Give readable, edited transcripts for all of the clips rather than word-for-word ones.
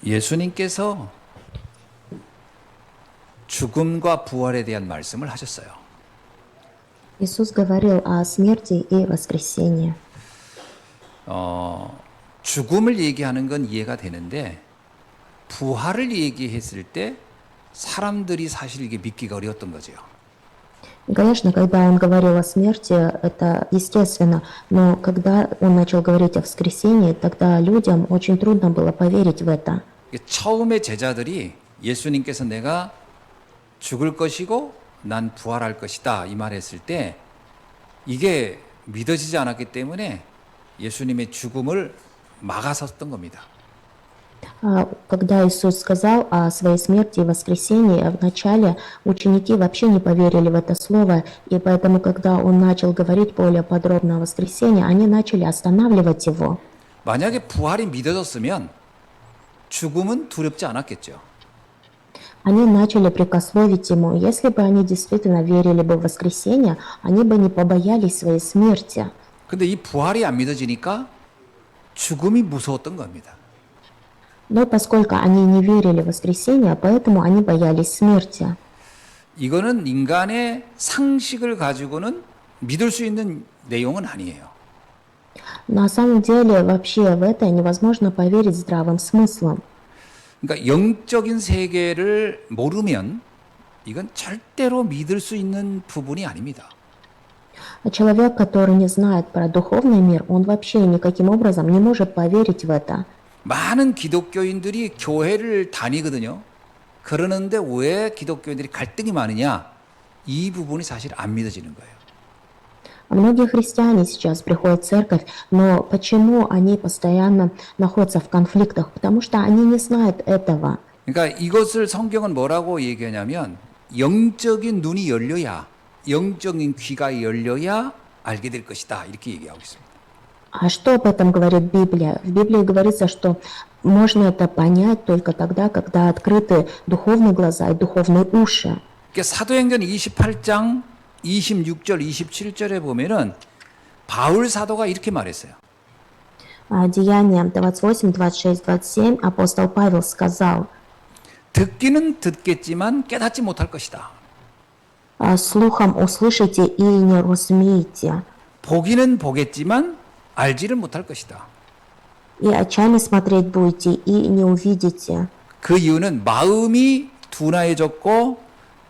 예수님께서 죽음과 부활에 대한 말씀을 하셨어요. Иисус говорил о смерти и воскресении. 죽음을 얘기하는 건 이해가 되는데 부활을 얘기했을 때 사람들이 사실 이게 믿기가 어려웠던 거죠. И, конечно, когда он говорил о смерти, это естественно, но когда он начал говорить о воскресении, тогда людям очень трудно было поверить в это. 처음에 제자들이 예수님께서 내가 죽을 것이고 난 부활할 것이다 이 말했을 때 이게 믿어지지 않았기 때문에 예수님의 죽음을 막아섰던 겁니다. Когда Иисус сказал о своей смерти и воскресении, вначале ученики вообще не поверили в это слово, и поэтому, когда он начал говорить более подробно о воскресении, они начали останавливать его. 만약에 부활이 믿어졌으면 죽음은 두렵지 않았겠죠. Они начали прикословить ему. Если бы они действительно верили бы в воскресенье, они бы не побоялись своей смерти. 근데 이 부활이 안 믿어지니까 죽음이 무서웠던 겁니다. Но поскольку они не верили в воскресенье, поэтому они боялись смерти. 이거는 인간의 상식을 가지고는 믿을 수 있는 내용은 아니에요. На самом деле, вообще в это невозможно поверить здравым смыслом. 그러니까 영적인 세계를 모르면 이건 절대로 믿을 수 있는 부분이 아닙니다. Человек, который не знает про духовный мир, он вообще никаким образом не может поверить в это. 많은 기독교인들이 교회를 다니거든요. 그러는데 왜 기독교인들이 갈등이 많으냐? 이 부분이 사실 안 믿어지는 거예요. Многие христиане сейчас приходят в церковь, но почему они постоянно находятся в конфликтах? Потому что они не знают этого. 그러니까 이것을 성경은 뭐라고 얘기하냐면 영적인 눈이 열려야 영적인 귀가 열려야 알게 될 것이다. 이렇게 얘기하고 있습니다. А что об этом говорит Библия? В Библии говорится, что можно это понять только тогда, когда открыты духовные глаза и духовные уши. 그러니까 사도행전 28장 26절, 27절에 보면은 바울 사도가 이렇게 말했어요. Деяния 28, 26, 27 апостол Павел сказал: 듣기는 듣겠지만 깨닫지 못할 것이다. «Слухом услышите и не разумеете, 보기는 보겠지만 알지를 못할 것이다. и очами смотреть будете и не увидите». 그 이유는 마음이 둔하여졌고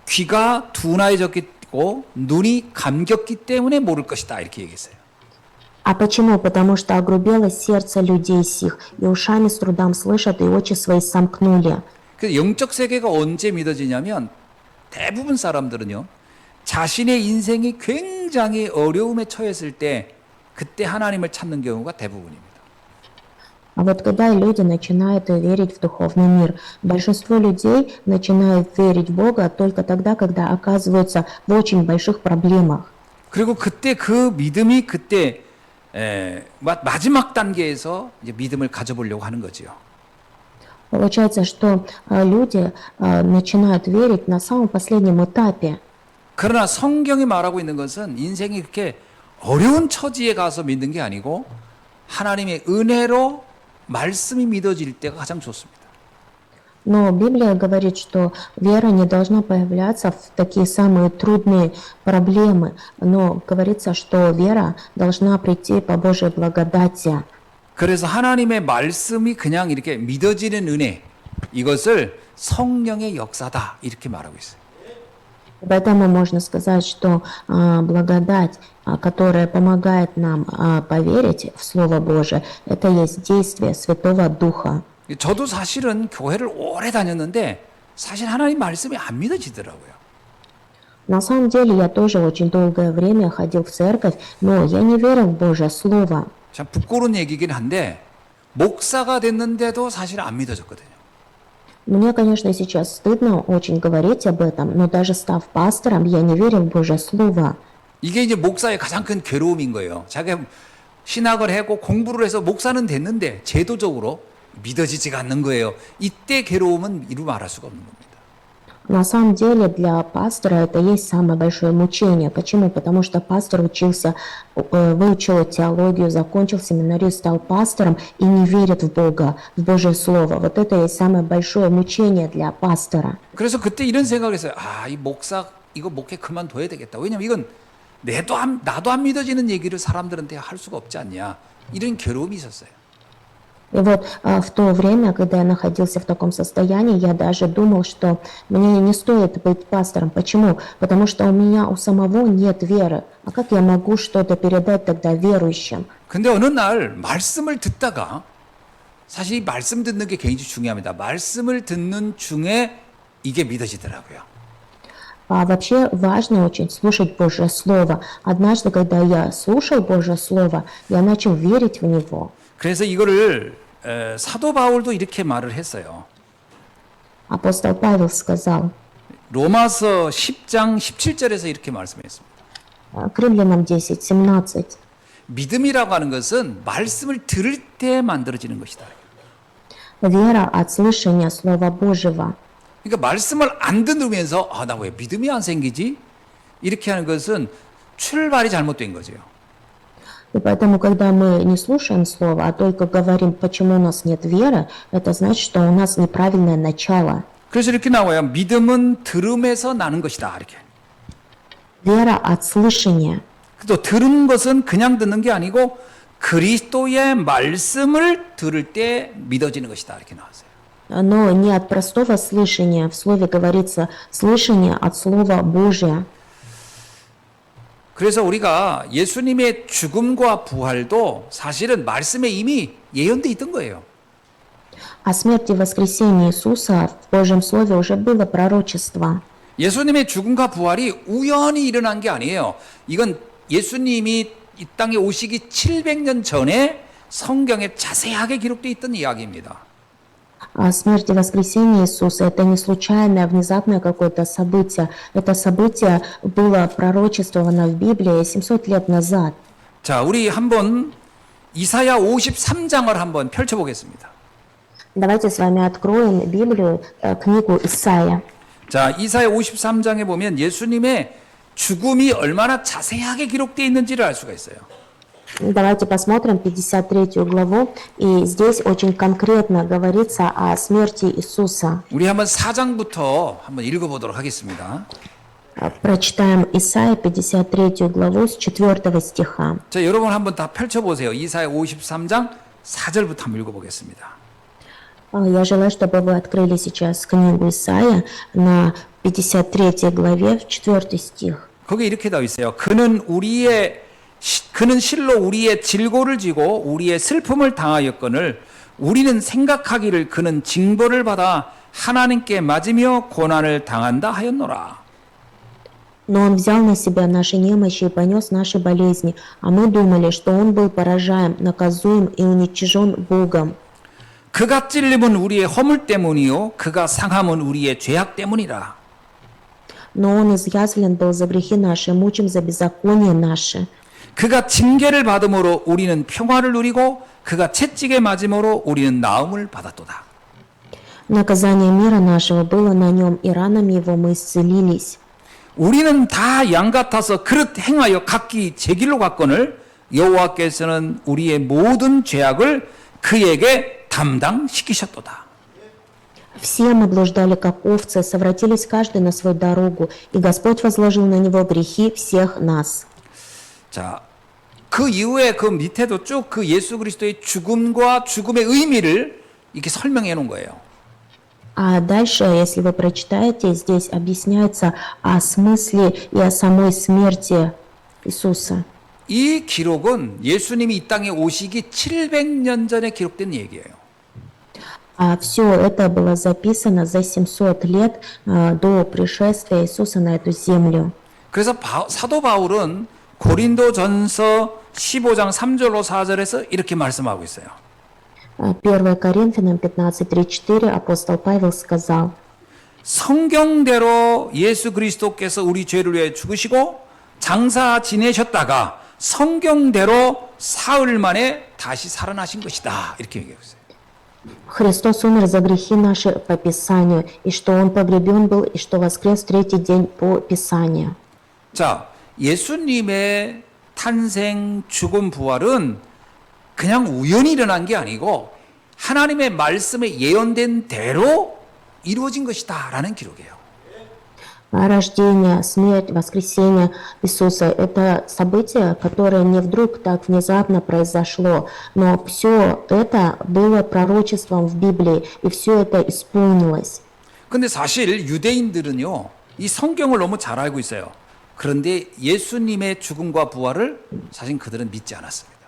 귀가 둔하여졌고 눈이 감겼기 때문에 모를 것이다. 이렇게 얘기했어요. А почему? Потому что огрубело сердце людей сих, и ушами с трудом слышат, и очи свои сомкнули. 그 영적 세계가 언제 믿어지냐면 대부분 사람들은요. 자신의 인생이 굉장히 어려움에 처했을 때 그때 하나님을 찾는 경우가 대부분입니다. А вот когда люди начинают верить в духовный мир, большинство людей начинают верить в Бога только тогда, когда оказываются в очень больших проблемах. 그리고 그때 그 믿음이 그때 마지막 단계에서 이제 믿음을 가져보려고 하는 거지요. Получается, что люди начинают верить на самом последнем этапе. 그러나 성경이 말하고 있는 것은 인생이 그렇게 어려운 처지에 가서 믿는 게 아니고 하나님의 은혜로 말씀이 믿어질 때가 가장 좋습니다. Но Библия говорит, что вера не должна появляться в такие самые трудные проблемы, но говорится, что вера должна прийти по Божьей благодати. 그래서 하나님의 말씀이 그냥 이렇게 믿어지는 은혜 이것을 성령의 역사다 이렇게 말하고 있어요. Поэтому можно сказать, что благодать, которая помогает нам поверить в Слово Божие, это есть действие Святого Духа. 저도 사실은 교회를 오래 다녔는데 사실 하나님 말씀이 안 믿어지더라고요. На самом деле я тоже очень долгое время ходил в церковь, но я не верил в Божье Слово. 참 부끄러운 얘기긴 한데 목사가 됐는데도 사실 안 믿어졌거든요. Мне, конечно, сейчас стыдно очень говорить об этом, но даже став пастором, я не верил в Божье Слово. 이게 이제 목사의 가장 큰 괴로움인 거예요. 자기가 신학을 하고 공부를 해서 목사는 됐는데 제도적으로 믿어지지가 않는 거예요. 이때 괴로움은 이루 말할 수가 없는 겁니다. На самом деле для пастора это есть самое большое мучение. Почему? Потому что пастор учился, выучил теологию, закончил семинарист, стал пастором и не верит в Бога, в Божье Слово. Вот это есть самое большое мучение для пастора. 그래서 그때 이런 생각을 했어요. 아, 이 목사 이거 목회 그만둬야 되겠다. 왜냐면 이건 나도 안 믿어지는 얘기를 사람들한테 할 수가 없지 않냐. 이런 괴로움이 있었어요. И вот в то время, когда я находился в таком состоянии, я даже думал, что мне не стоит быть пастором. Почему? Потому что у меня у самого нет веры. А как я могу что-то передать тогда верующим? 근데 어느 날 말씀을 듣다가 사실 이 말씀 듣는 게 굉장히 중요합니다. 말씀을 듣는 중에 이게 믿어지더라고요. А вообще важно очень слушать Божье Слово. Однажды, когда я слушал Божье Слово, я начал верить в него. 그래서 이거를 사도 바울도 이렇게 말을 했어요. Апостол Павел сказал, 로마서 10장 17절에서 이렇게 말씀했습니다. к Римлянам 10:17, 믿음이라고 하는 것은 말씀을 들을 때 만들어지는 것이다. вера от слышания Слова Божьего. 그러니까 말씀을 안 들으면서 나 왜 믿음이 안 생기지? 이렇게 하는 것은 출발이 잘못된 거죠. И поэтому, когда мы не слушаем Слово, а только говорим, почему у нас нет веры, это значит, что у нас неправильное начало. 그래서 이렇게 나와요. 믿음은 들음에서 나는 것이다. 이렇게. Вера от слышания. 또 들은 것은 그냥 듣는 게 아니고 그리스도의 말씀을 들을 때 믿어지는 것이다. 이렇게 나왔어요. Но не от простого слышания. В Слове говорится слышание от Слова Божия. 그래서 우리가 예수님의 죽음과 부활도 사실은 말씀에 이미 예언돼 있던 거예요. О смерти и воскресении Иисуса в Божьем Слове уже было пророчество. 예수님의 죽음과 부활이 우연히 일어난 게 아니에요. 이건 예수님이 이 땅에 오시기 700년 전에 성경에 자세하게 기록되어 있던 이야기입니다. А смерть и воскресение Иисуса – это не случайное, внезапное какое-то событие. Это событие было пророчествовано в Библии 700 лет назад. 자, 우리 한번 이사야 53장을 한번 펼쳐보겠습니다. Давайте с вами откроем Библию, книгу Исаия. 자, 이사야 53장에 보면 예수님의 죽음이 얼마나 자세하게 기록되어 있는지를 알 수가 있어요. Давайте посмотрим 53 главу, и здесь очень конкретно говорится о смерти Иисуса. 우리 한번 4장부터 한번 읽어보도록 하겠습니다. Прочитаем Исаия 53 главу с 4 стиха. 자, 여러분 한번 다 펼쳐보세요. 이사야 53장 4절부터 한번 읽어보겠습니다. Я желаю, чтобы вы открыли сейчас книгу Исаия на 53 главе, в 4 стих. 거기 이렇게 나와 있어요. 그는 실로 우리의 질고를 지고 우리의 슬픔을 당하였거늘 우리는 생각하기를 그는 징벌을 받아 하나님께 맞으며 고난을 당한다 하였노라. Но Он взял на себя наши немощи и понес наши болезни, а мы думали, что Он был поражаем, наказуем и уничижен Богом. 그가 찔림은 우리의 허물 때문이요 그가 상함은 우리의 죄악 때문이라. Но Он изъязвлен был за грехи наши, мучим за беззаконие наши. 그가 징계를 받음으로 우리는 평화를 누리고 그가 채찍에 맞음으로 우리는 나음을 받았도다. Наказание мира нашего было на Нем, и ранами Его мы исцелились. 우리는 다 양 같아서 그릇 행하여 각기 제 길로 갔거늘 여호와께서는 우리의 모든 죄악을 그에게 담당시키셨도다. Все мы блуждали, как овцы, совратились каждый на свою дорогу, и Господь возложил на Него грехи всех нас. 자, 그 이후에 그 밑에도 쭉 그 예수 그리스도의 죽음과 죽음의 의미를 이렇게 설명해 놓은 거예요. А дальше, если вы прочитаете, здесь объясняется о смысле и о самой смерти Иисуса. 이 기록은 예수님이 이 땅에 오시기 700년 전에 기록된 얘기예요. А все это было записано за 700 лет до пришествия Иисуса на эту землю. 그래서 사도 바울은 고린도전서 15장 3절로 4절에서 이렇게 말씀하고 있어요. 1 Коринфянам 15:3-4 апостол Павел сказал: 성경대로 예수 그리스도께서 우리 죄를 위해 죽으시고 장사 지내셨다가 성경대로 사흘 만에 다시 살아나신 것이다. 이렇게 얘기하고 있어요. Христос умер за грехи наши по Писанию, и что Он погребен был, и что воскрес в третий день по Писанию. 자, 예수님의 탄생, 죽음, 부활은 그냥 우연히 일어난 게 아니고 하나님의 말씀에 예언된 대로 이루어진 것이다라는 기록이에요. Рождение, смерть, воскресение Иисуса – это событие, которое не вдруг так внезапно произошло, но все это было пророчеством в Библии, и все это исполнилось. 근데 사실 유대인들은요, 이 성경을 너무 잘 알고 있어요. 그런데 예수님의 죽음과 부활을 사실 그들은 믿지 않았습니다.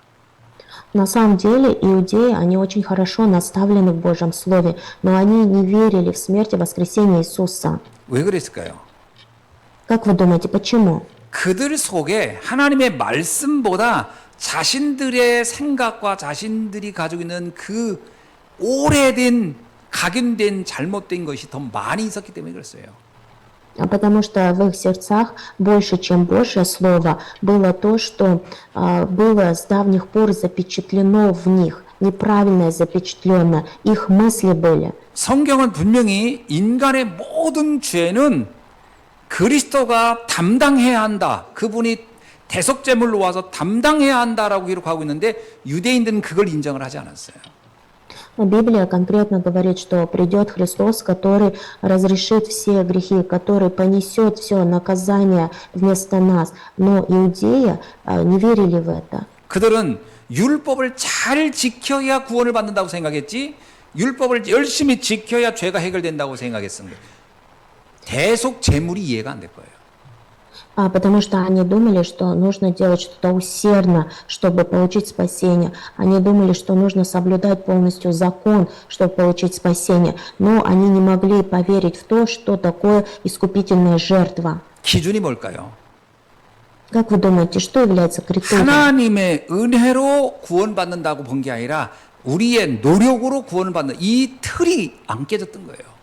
На самом деле иудеи, они очень хорошо наставлены в Божьем Слове, но они не верили в смерть и воскресение Иисуса. 왜 그랬을까요? Как вы думаете, почему? 그들 속에 하나님의 말씀보다 자신들의 생각과 자신들이 가지고 있는 그 오래된 각인된 잘못된 것이 더 많이 있었기 때문에 그랬어요. Потому что в их сердцах больше, чем Божье Слово, было то, что было с давних пор запечатлено в них, неправильно запечатлено, их мысли были. 성경은 분명히 인간의 모든 죄는 그리스도가 담당해야 한다. 그분이 대속제물로 와서 담당해야 한다라고 기록하고 있는데 유대인들은 그걸 인정을 하지 않았어요. Библия конкретно говорит, что придет Христос, который разрешит все грехи, который понесет все наказание вместо нас. Но иудеи не верили в это. 그들은 율법을 잘 지켜야 구원을 받는다고 생각했지 율법을 열심히 지켜야 죄가 해결된다고 생각했습니다. 대속 제물이 이해가 안 될 거예요. Потому что они думали, что нужно делать что-то усердно, чтобы получить спасение. Они думали, что нужно соблюдать полностью закон, чтобы получить спасение. Но они не могли поверить в то, что такое искупительная жертва. 기준이 뭘까요? Как вы думаете, что является критерием? 하나님의 은혜로 구원받는다고 본 게 아니라 우리의 노력으로 구원을 받는 이 틀이 안 깨졌던 거예요.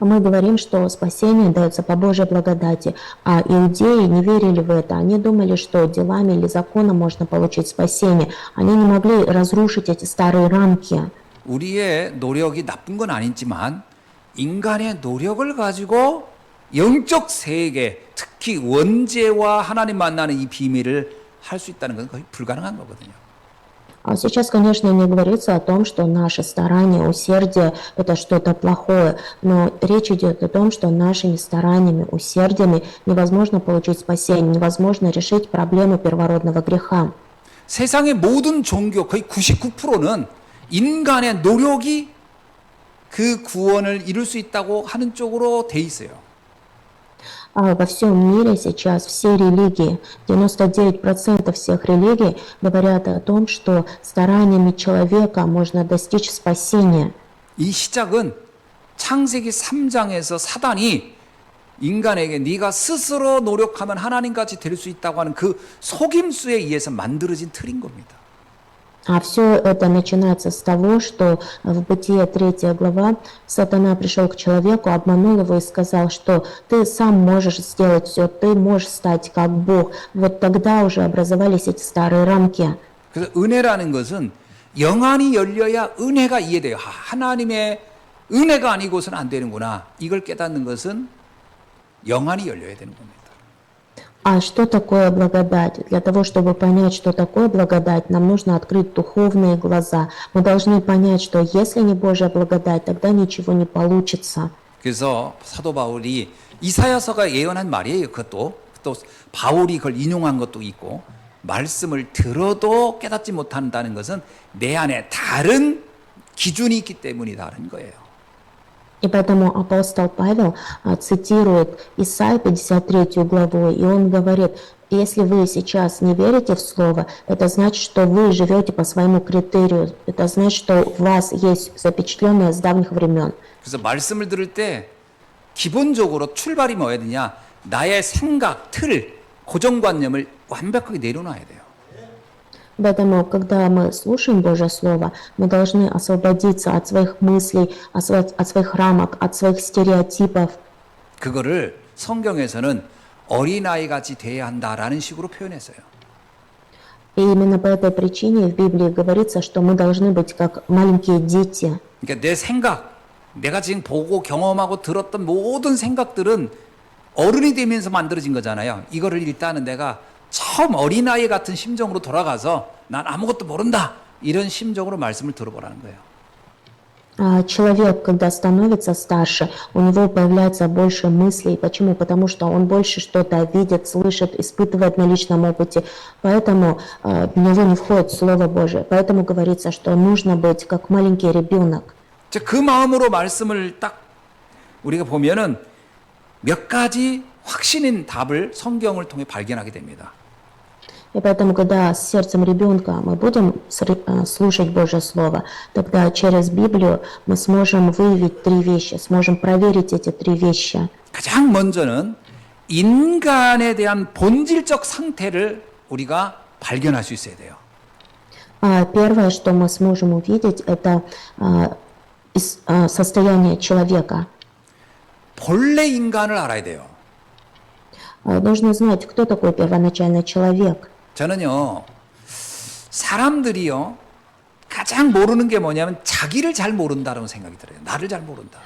Мы говорим, что спасение дается по Божьей благодати, а иудеи не верили в это. Они думали, что делами или законом можно получить спасение. Они не могли разрушить эти старые рамки. 우리의 노력이 나쁜 건 아니지만 인간의 노력을 가지고 영적 세계, 특히 원죄와 하나님 만나는 이 비밀을 할 수 있다는 건 거의 불가능한 거거든요. А сейчас, конечно, не говорится о том, что наше старание, усердие – это что-то плохое, но речь идет о том, что нашими стараниями, усердиями невозможно получить спасение, невозможно решить проблему первородного греха. 세상의 모든 종교 거의 99%는 인간의 노력이 그 구원을 이룰 수 있다고 하는 쪽으로 돼 있어요. Во всем мире сейчас все религии, 99% всех религий говорят о том, что стараниями человека можно достичь спасения. 이 시작은 창세기 3장에서 사단이 인간에게 네가 스스로 노력하면 하나님같이 될 수 있다고 하는 그 속임수에 의해서 만들어진 틀인 겁니다. А все это начинается с того, что в Бытие 3 глава сатана пришел к человеку, обманул его и сказал, что ты сам можешь сделать все, ты можешь стать как Бог. Вот тогда уже образовались эти старые рамки. 그래서 은혜라는 것은 영안이 열려야 은혜가 이해돼요. 하나님의 은혜가 아니고서는 안 되는구나. 이걸 깨닫는 것은 영안이 열려야 되는 겁니다. А что такое благодать? Для того, чтобы понять, что такое благодать, нам нужно открыть духовные глаза. Мы должны понять, что если не Божья благодать, тогда ничего не получится. 그래서 사도 바울이 이사야서가 예언한 말이에요. 그것도 또 바울이 그걸 인용한 것도 있고 말씀을 들어도 깨닫지 못한다는 것은 내 안에 다른 기준이 있기 때문이다는 거예요. И поэтому апостол Павел цитирует Исаию 53 главу, и он говорит, если вы сейчас не верите в Слово, это значит, что вы живете по своему критерию, это значит, что у вас есть запечатленное с давних времен. 그래서 말씀을 들을 때 기본적으로 출발이 뭐야 되냐? 나의 생각, 틀, 고정관념을 완벽하게 내려놔야 돼요. Поэтому, когда мы слушаем Божье Слово, мы должны освободиться от своих мыслей, от своих рамок, от своих стереотипов. 그거를 성경에서는 어린아이 같이 돼야 한다라는 식으로 표현했어요. И именно по этой причине в Библии говорится, что мы должны быть как маленькие дети. 그러니까 내 생각, 내가 지금 보고 경험하고 들었던 모든 생각들은 어른이 되면서 만들어진 거잖아요. 이거를 일단은 내가 처음 어린아이 같은 심정으로 돌아가서 난 아무것도 모른다. 이런 심정으로 말씀을 들어보라는 거예요. Человек, когда становится старше, у него появляется больше мыслей. Почему? Потому что он больше что-то видит, слышит, испытывает на личном опыте. Поэтому в него не входит Слово Божие. Поэтому говорится, что нужно быть как маленький ребенок. 자, 그 마음으로 말씀을 딱 우리가 보면은 몇 가지 확신인 답을 성경을 통해 발견하게 됩니다. И поэтому, когда с сердцем ребенка мы будем слушать Божье Слово, тогда через Библию мы сможем выявить три вещи, сможем проверить эти три вещи. 가장 먼저는 인간에 대한 본질적 상태를 우리가 발견할 수 있어야 돼요. Первое, что мы сможем увидеть, это состояние человека. 본래 인간을 알아야 돼요. Нужно знать, кто такой первоначальный человек. 저는요, 사람들이요, 가장 모르는 게 뭐냐면 자기를 잘 모른다라는 생각이 들어요. 나를 잘 모른다.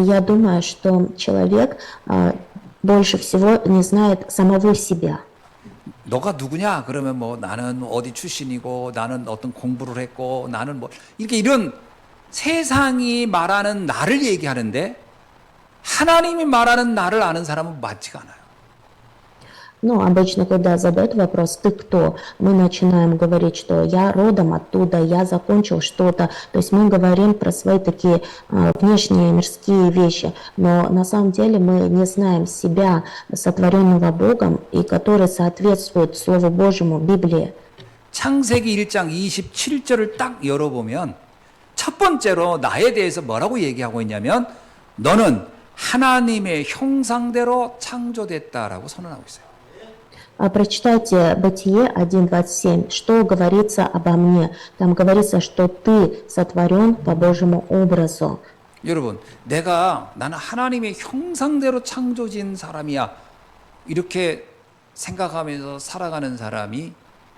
Я думаю, что человек больше всего не знает самого себя. 너가 누구냐? 그러면 뭐 나는 어디 출신이고 나는 어떤 공부를 했고 나는 뭐 이렇게 이런 세상이 말하는 나를 얘기하는데 하나님이 말하는 나를 아는 사람은 많지가 않아요. Ну, обычно, когда задают вопрос «ты кто?», мы начинаем говорить, что я родом оттуда, я закончил что-то. То есть мы говорим про свои такие внешние мирские вещи. Но на самом деле мы не знаем себя, сотворенного Богом, и который соответствует Слову Божьему, Библии. 창세기 1장 27절을 딱 열어보면 첫 번째로 나에 대해서 뭐라고 얘기하고 있냐면 너는 하나님의 형상대로 창조됐다라고 선언하고 있어요. Прочитайте Бытие 1.27, что говорится обо мне. Там говорится, что ты сотворен по Божьему образу. 여러분, 나는 하나님의 형상대로 창조진 사람이야. 이렇게 생각하면서 살아가는 사람이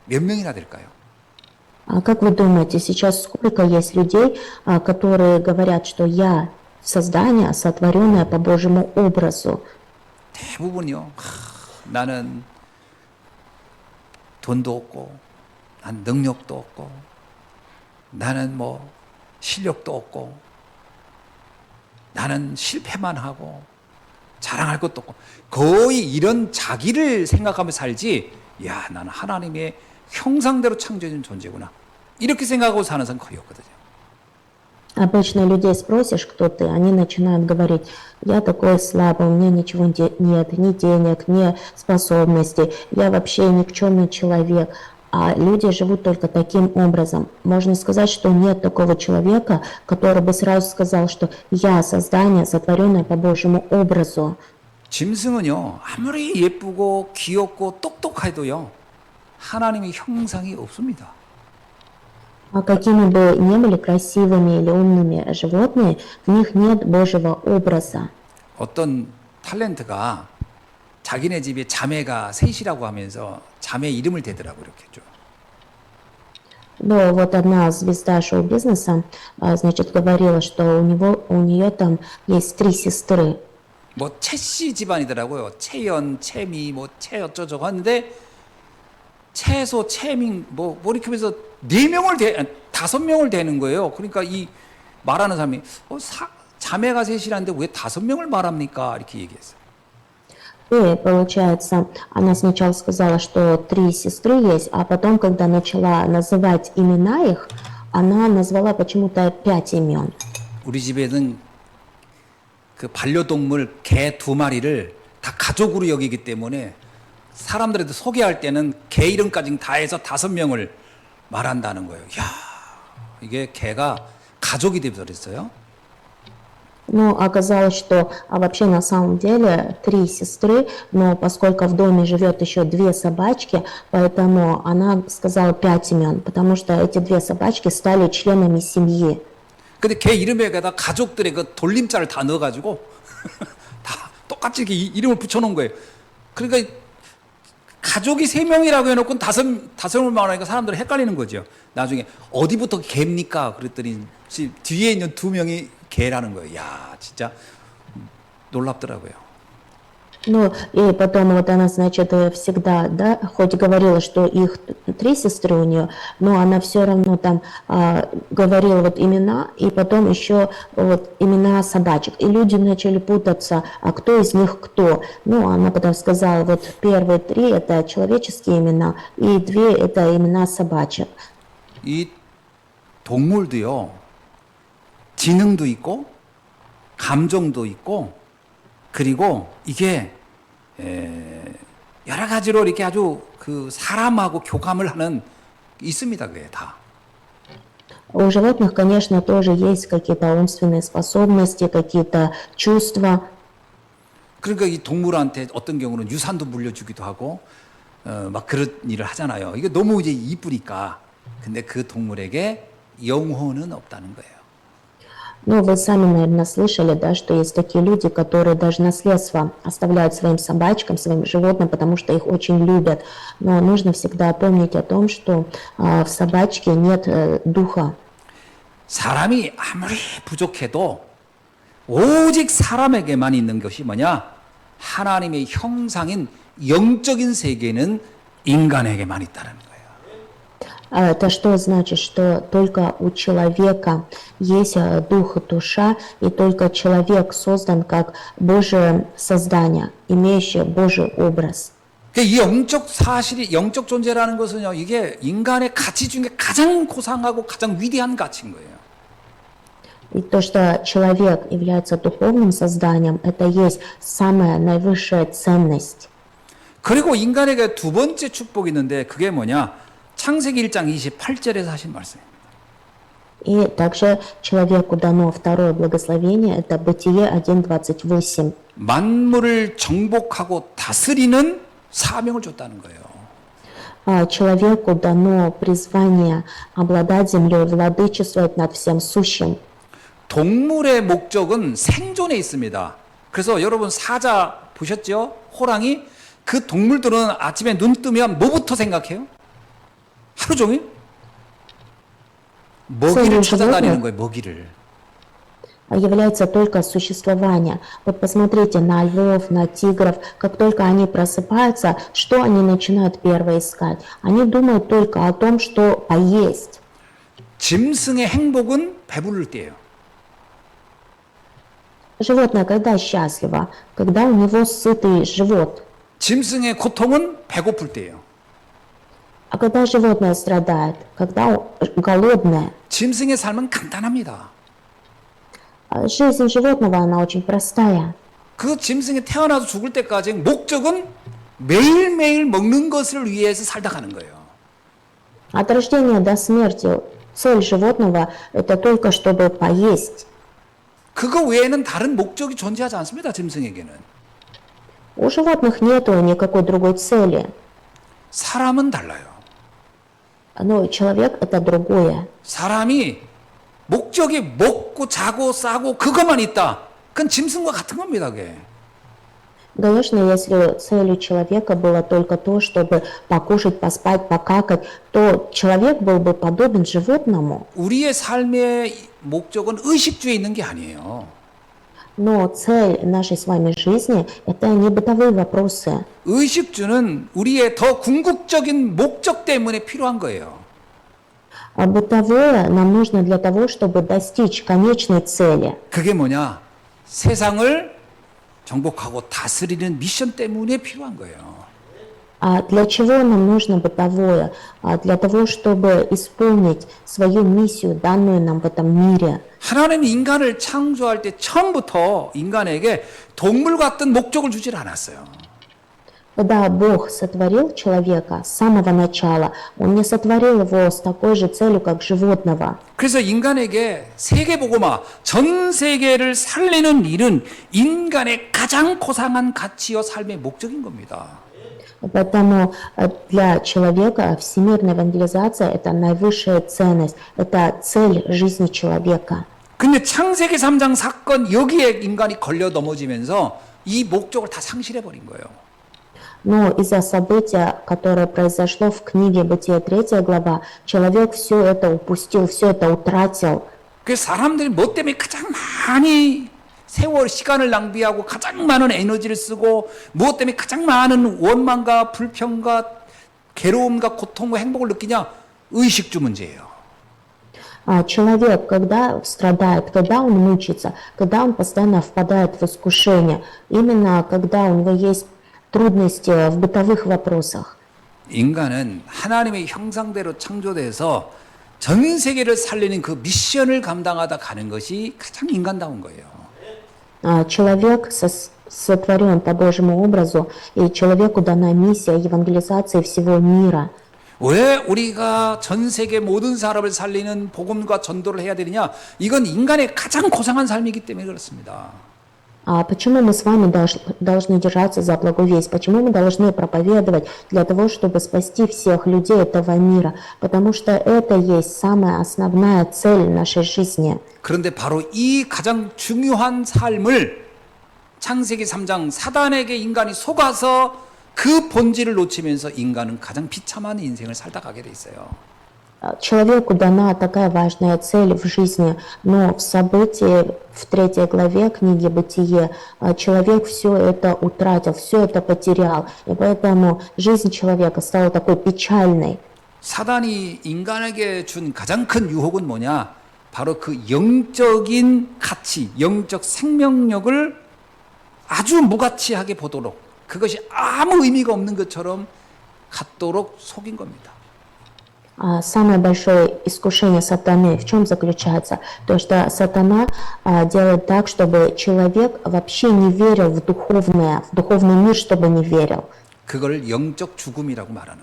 몇 명이나 될까요? Как вы думаете, сейчас сколько есть людей, которые говорят, что я создание, сотворенное по Божьему образу? 대부분이요. 나는 돈도 없고, 난 능력도 없고, 나는 뭐 실력도 없고, 나는 실패만 하고, 자랑할 것도 없고, 거의 이런 자기를 생각하며 살지, 야, 나는 하나님의 형상대로 창조된 존재구나. 이렇게 생각하고 사는 사람 거의 없거든요. Обычно людей спросишь, кто ты, они начинают говорить, я такой слабый, у меня ничего нет, ни денег, ни способностей, я вообще никчемный человек. А люди живут только таким образом. Можно сказать, что нет такого человека, который бы сразу сказал, что я создание, сотворенное по Божьему образу. 짐승은요, 아무리 예쁘고 귀엽고 똑똑해도요, 하나님의 형상이 없습니다. А какими бы ни были красивыми или умными животные, в них нет Божьего образа. 어떤 탤런트가 자기네 집에 자매가 셋이라고 하면서 자매 이름을 대더라고 이렇게 좀. Но вот одна звезда шоу-бизнеса, значит, говорила, что у нее там есть три сестры. 뭐 채씨 집안이더라고요. 채연, 채미, 뭐 채어쩌저쩌고 하는데 채소, 채민 뭐 이렇게 하면서 5명을 대는 거예요. 그러니까 이 말하는 사람이 자매가 셋이라는데 왜 5명을 말합니까? 이렇게 얘기했어요. И получается, она сначала сказала, что три сестры есть, а потом, когда начала называть имена их, она назвала почему-то 5 имен. 우리 집에는 그 반려동물 개 2마리를 다 가족으로 여기기 때문에 사람들한테 со개할 때는 개 이름까지 다 해서 5명을 말한다는 거예요. 야, 이게 개가 가족이 되어버렸어요. Но оказалось, что вообще на самом деле 3 сестры, но поскольку в доме живет еще 2 собачки, поэтому она сказала 5 имен, потому что эти 2 собачки стали членами семьи. 근데 개 이름에다가 가족들의 그 돌림자를 다 넣어가지고 다 똑같이 이렇게 이름을 붙여놓은 거예요. 그러니까 가족이 3명이라고 해놓고 다섯을 말하니까 사람들은 헷갈리는 거죠. 나중에 어디부터 개입니까? 그랬더니 뒤에 있는 2명이 개라는 거예요. 야, 진짜 놀랍더라고요. Ну, и потом вот она, значит, всегда, да, хоть говорила, что их 3 сестры у нее, но она все равно там говорила вот имена, и потом еще вот имена собачек. И люди начали путаться, а кто из них кто. Ну, она потом сказала, вот первые 3 это человеческие имена, и 2 это имена собачек. 이 동물도요, 지능도 있고, 감정도 있고, 그리고 이게 여러 가지로 이렇게 아주 그 사람하고 교감을 하는 있습니다. 그게 다. У животных, конечно, тоже есть какие-то умственные способности, какие-то чувства. 그러니까 이 동물한테 어떤 경우는 유산도 물려주기도 하고 막 그런 일을 하잖아요. 이게 너무 이제 이쁘니까. 근데 그 동물에게 영혼은 없다는 거예요. Ну, вы сами, наверное, слышали, да, что есть такие люди, которые даже наследство оставляют своим собачкам, своим животным, потому что их очень любят. Но нужно всегда помнить о том, что в собачке нет духа. 사람이 아무리 부족해도 오직 사람에게만 있는 것이 뭐냐? 하나님의 형상인 영적인 세계는 인간에게만 있다는 거예요. Это что значит, что только у человека есть дух и душа, и только человек создан как Божие создание, имеющее Божий образ. 이 영적 사실이, 영적 존재라는 것은요, 이게 인간의 가치 중에 가장 고상하고 가장 위대한 가치인 거예요. И то, что человек является духовным созданием, это есть самая наивысшая ценность. 그리고 인간에게 2번째 축복이 있는데 그게 뭐냐? 창세기 1장 28절에서 하신 말씀입니다. И также человеку дано второе благословение, это Бытие 1:28. 만물을 정복하고 다스리는 사명을 줬다는 거예요. Человеку дано призвание обладать землей, владычествовать над всем сущим. 동물의 목적은 생존에 있습니다. 그래서 여러분 사자 보셨죠? 호랑이? 그 동물들은 아침에 눈 뜨면 뭐부터 생각해요? 하루 종일? 먹이를 찾아다니는 거예요, 먹이를. Является только существование. Вот посмотрите на львов, на тигров. Как только они просыпаются, что они начинают первое искать? Они думают только о том, что поесть. 짐승의 행복은 배부를 때예요. Животное когда счастливо? Когда у него сытый живот. 짐승의 고통은 배고플 때예요. А когда животное страдает? Когда голодное. 짐승의 삶은 간단합니다. Жизнь животного, она очень простая. 그 짐승이 태어나서 죽을 때까지 목적은 매일매일 먹는 것을 위해서 살다 가는 거예요. От рождения до смерти цель животного это только чтобы поесть. 그거 외에는 다른 목적이 존재하지 않습니다. 짐승에게는. У животных нету никакой другой цели. 사람은 달라요. Но человек это другое. 사람이 목적이 먹고 자고 싸고 그것만 있다. 그건 짐승과 같은 겁니다. 그게. Конечно, если целью человека было только то, чтобы покушать, поспать, покакать, то человек был бы подобен животному. 우리의 삶의 목적은 의식주에 있는 게 아니에요. Но цель нашей с вами жизни это не бытовые вопросы. 의식주는 우리의 더 궁극적인 목적 때문에 필요한 거예요. А бытовое нам нужно для того, чтобы достичь конечной цели. 그게 뭐냐? 세상을 정복하고 다스리는 미션 때문에 필요한 거예요. А для чего нам нужно бытовое? Для того, чтобы исполнить свою миссию, данную нам в этом мире. 하나님은 인간을 창조할 때 처음부터 인간에게 동물 같은 목적을 주질 않았어요. Когда Бог сотворил человека с самого начала, Он не сотворил его с такой же целью, как животного. 그래서 인간에게 세계복음화, 전 세계를 살리는 일은 인간의 가장 고상한 가치와 삶의 목적인 겁니다. Поэтому для человека всемирная евангелизация – это наивысшая ценность, это цель жизни человека. 근데 창세기 3장 사건 여기에 인간이 걸려 넘어지면서 이 목적을 다 상실해 버린 거예요. Но из-за события, которое произошло в книге Бытия 3 глава, человек все это упустил, все это утратил. 그 사람들이 뭐 때문에 가장 많이 세월, 시간을 낭비하고 가장 많은 에너지를 쓰고 무엇 때문에 가장 많은 원망과 불평과 괴로움과 고통과 행복을 느끼냐? 의식주 문제예요. Человек, когда страдает, когда он мучится, когда он постоянно впадает в искушение, именно когда у него есть трудности в бытовых вопросах. 인간은 하나님의 형상대로 창조돼서 전 세계를 살리는 그 미션을 감당하다 가는 것이 가장 인간다운 거예요. Человек сотворен по Божьему образу, и человеку дана миссия евангелизации всего мира. 왜 у리가 전 세계 모든 사람을 살리는 복음과 전도를 해야 되느냐? 이건 인간의 가장 고상한 삶이기 때문에 그렇습니다. Почему мы с вами должны держаться за благую весть? Почему мы должны проповедовать для того, чтобы спасти всех людей этого мира? Потому что это есть самая основная цель нашей жизни. 그런데 바로 이 가장 중요한 삶을 창세기 3장 사단에게 인간이 속아서 그 본질을 놓치면서 인간은 가장 비참한 인생을 살다 가게 돼 있어요. Человеку дана такая важная цель в жизни, но в событии в 3 главе книги «Бытие» человек все это утратил, все это потерял, и поэтому жизнь человека стала такой печальной. 사단이 인간에게 준 가장 큰 유혹은 뭐냐? 바로 그 영적인 가치, 영적 생명력을 아주 무가치하게 보도록, 그것이 아무 의미가 없는 것처럼 갖도록 속인 겁니다. Самое большое искушение сатаны в чем заключается? То, что сатана делает так, чтобы человек вообще не верил в духовное, в духовный мир, чтобы не верил. 그걸 영적 죽음이라고 말하는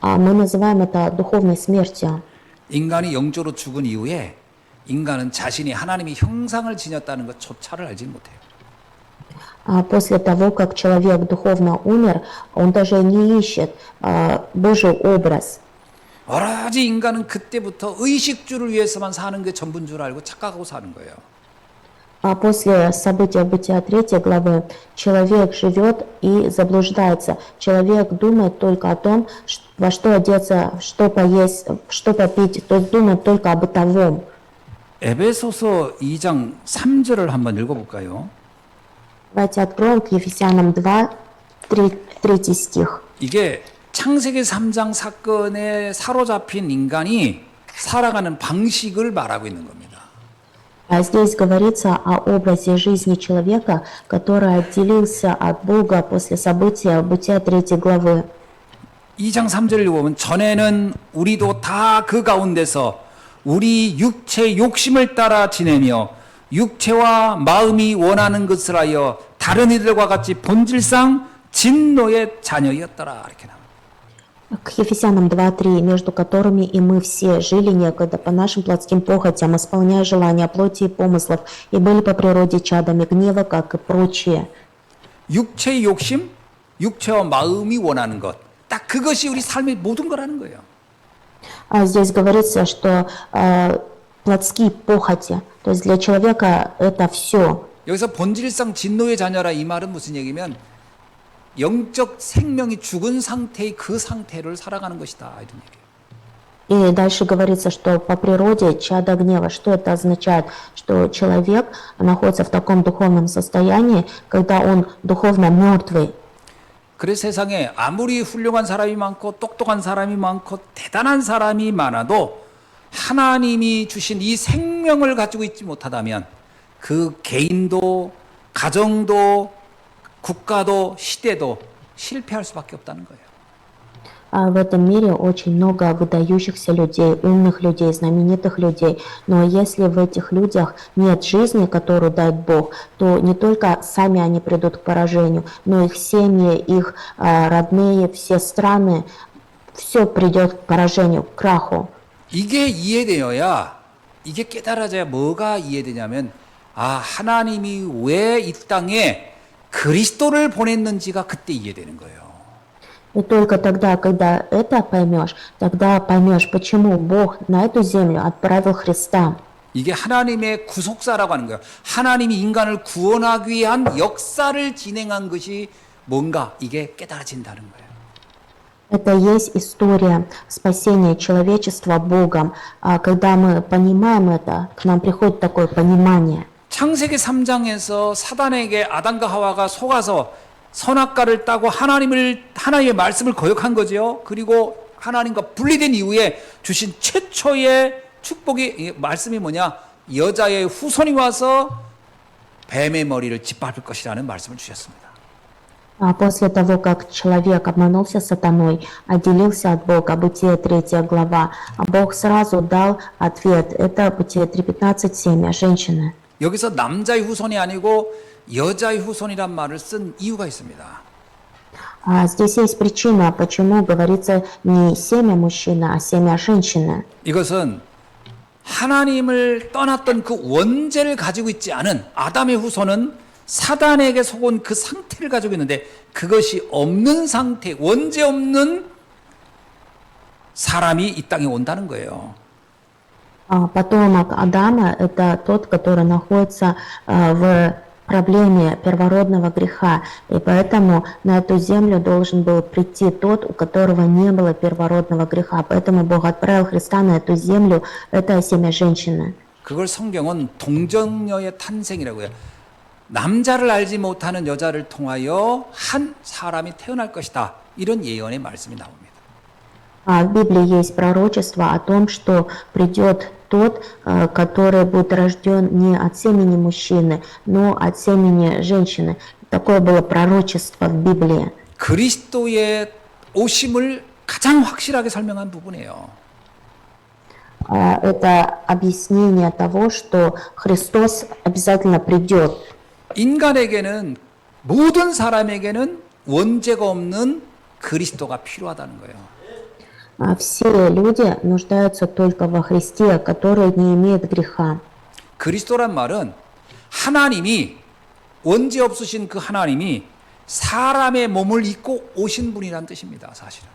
거예요. Мы называем это духовной смертью. 인간이 영적으로 죽은 이후에 인간은 자신이 하나님의 형상을 지녔다는 것조차를 알지 못해요. После того, как человек духовно умер, он даже не ищет Божий образ. 오로지 인간은 그때부터 의식주를 위해서만 사는 게 전부인 줄 알고 착각하고 사는 거예요. После события Бытия 3 главы человек живет и заблуждается. Человек думает только о том, во что одеться, что поесть, что попить, то есть думает только о бытовом. 에베소서 2장 3절을 한번 읽어볼까요? Давайте откроем к Ефесянам 2, 3 стих. 이게 창세기 3장 사건에 사로잡힌 인간이 살아가는 방식을 말하고 있는 겁니다. Здесь говорится о образе жизни человека, который отделился от Бога после события Бытия 3 главы. 2장 3절을 보면 전에는 우리도 다 그 가운데서 우리 육체 욕심을 따라 지내며 육체와 마음이 원하는 것을 하여 다른 이들과 같이 본질상 진노의 자녀였더라. 이렇게 나옵니다. К Ефесянам 2:3, между которыми и мы все жили некогда по нашим плотским похотям, исполняя желания плоти и помыслов, и были по природе чадами гнева, как и прочие. 육체의 욕심, 육체와 마음이 원하는 것, 딱 그것이 우리 삶의 모든 거라는 거예요. Здесь говорится, что плотские похоти, то есть для человека это все. 여기서 본질상 진노의 자녀라 이 말은 무슨 얘기면 영적 생명이 죽은 상태의 그 상태를 살아가는 것이다 이런 얘기예요. И дальше говорится, что по природе чадо гнева. Что это означает? Что человек находится в таком духовном состоянии, когда он духовно мертвый. 그래서 세상에 아무리 훌륭한 사람이 많고 똑똑한 사람이 많고 대단한 사람이 많아도 하나님이 주신 이 생명을 가지고 있지 못하다면 그 개인도 가정도 국가도 시대도 실패할 수밖에 없다는 거예요. В этом мире очень много выдающихся людей, умных людей, знаменитых людей. Но если в этих людях нет жизни, которую дает Бог, то не только сами они придут к поражению, но их семьи, их родные, все страны, все придет к поражению, к краху. 이게 이해되어야, 이게 깨달아져야 뭐가 이해되냐면 하나님이 왜 이 땅에 그리스도를 보냈는지가 그때 이해되는 거예요. И только тогда, когда это поймешь, тогда поймешь, почему Бог на эту землю отправил Христа. 이게 하나님의 구속사라고 하는 거예요. 하나님이 인간을 구원하기 위한 역사를 진행한 것이 뭔가 이게 깨달아진다는 거예요. Это и есть история спасения человечества Богом. А когда мы понимаем это, к нам приходит такое понимание. 창세기 3장에서 사단에게 아담과 하와가 속아서 선악과를 따고 하나님의 말씀을 거역한 거죠. 그리고 하나님과 분리된 이후에 주신 최초의 축복이 이 말씀이 뭐냐? 여자의 후손이 와서 뱀의 머리를 짓밟을 것이라는 말씀을 주셨습니다. А после того, как человек обманулся сатаной, отделился от Бога, Бытие 3 глава, а Бог сразу дал ответ. Это Бытие 3:15, семя женщины. 여기서 남자의 후손이 아니고 여자의 후손이란 말을 쓴 이유가 있습니다. А здесь есть причина, почему говорится не семя мужчины, а семя женщины. 이것은 하나님을 떠났던 그 원죄를 가지고 있지 않은 아담의 후손은 사단에게 속은 그 상태를 가지고 있는데 그것이 없는 상태, 원죄 없는 사람이 이 땅에 온다는 거예요. Потомок Адама – это тот, который находится в проблеме первородного греха. И поэтому на эту землю должен был прийти тот, у которого не было первородного греха. Поэтому Бог отправил Христа на эту землю. Это семя женщины. 그걸 성경은 동정녀의 탄생이라고 해요. 남자를 알지 못하는 여자를 통하여 한 사람이 태어날 것이다. 이런 예언의 말씀이 나옵니다. В Библии есть пророчество о том, что придет тот, который будет рожден не от семени мужчины, но от семени женщины. Такое было пророчество в Библии. 그리스도의 오심을 가장 확실하게 설명한 부분이에요. Это объяснение того, что Христос обязательно придет. 인간에게는 모든 사람에게는 원죄가 없는 그리스도가 필요하다는 거예요. Все люди нуждаются только во Христе, который не имеет греха. 그리스도란 말은 하나님이 원죄 없으신 그 하나님이 사람의 몸을 입고 오신 분이란 뜻입니다, 사실은.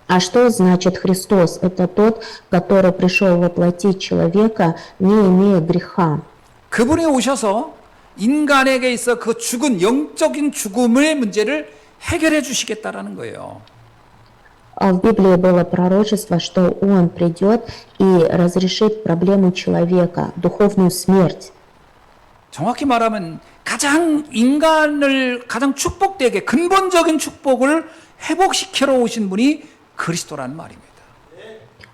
А что значит Христос? Это тот, который пришел воплотить человека, не имея греха. 그분이 오셔서 인간에게 있어 그 죽은 영적인 죽음의 문제를 해결해 주시겠다라는 거예요. В Библии было пророчество, что Он придет и разрешит проблему человека, духовную смерть. 정확히 말하면 인간을 가장 축복되게 근본적인 축복을 회복시키러 오신 분이 그리스도라는 말입니다.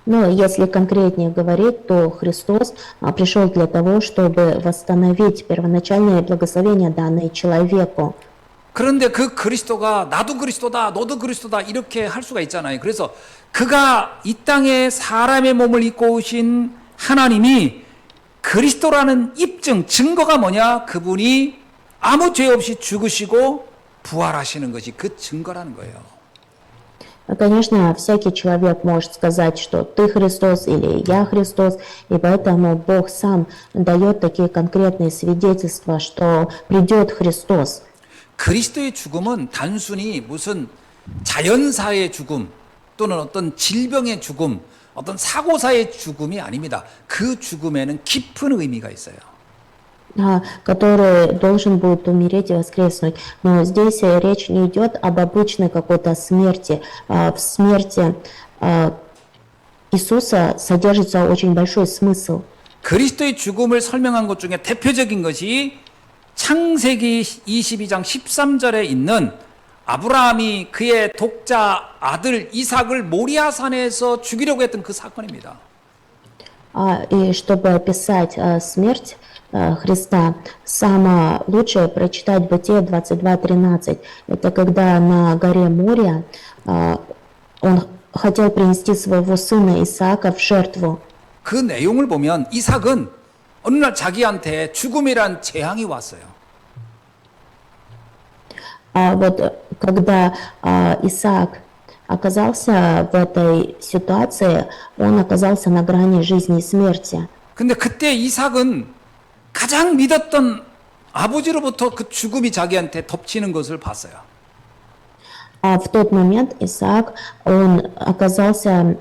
Но если конкретнее говорить, то Христос пришел для того, чтобы восстановить первоначальные благословения, данные человеку. 그런데 그 그리스도가 나도 그리스도다, 너도 그리스도다 이렇게 할 수가 있잖아요. 그래서 그가 이 땅에 사람의 몸을 입고 오신 하나님이 그리스도라는 입증, 증거가 뭐냐? 그분이 아무 죄 없이 죽으시고 부활하시는 것이 그 증거라는 거예요. Конечно, всякий человек может сказать, что ты Христос или я Христос, и поэтому Бог сам дает такие конкретные свидетельства, что придет Христос. 그리스도의 죽음은 단순히 무슨 자연사의 죽음 또는 어떤 질병의 죽음, 어떤 사고사의 죽음이 아닙니다. 그 죽음에는 깊은 의미가 있어요. Который должен будет умереть и воскреснуть. Но здесь речь не идет об обычной какой-то смерти. В смерти Иисуса содержится очень большой смысл. 그리스도의 죽음을 설명한 것 중에 대표적인 것이 창세기 22장 13절에 있는 아브라함이 그의 독자 아들 이삭을 모리아산에서 죽이려고 했던 그 사건입니다. И чтобы описать смерть Христа, самое лучшее прочитать Бытие 22:13. Это когда на горе Мория он хотел принести своего сына Исаака в жертву. 그 내용을 보면 이삭은 어느 날 자기한테 죽음이란 재앙이 왔어요. Вот когда Исаак оказался в этой ситуации, он оказался на грани жизни и смерти. 근데 그때 이삭은 가장 믿었던 아버지로부터 그 죽음이 자기한테 덮치는 것을 봤어요. В тот момент Исаак, он оказался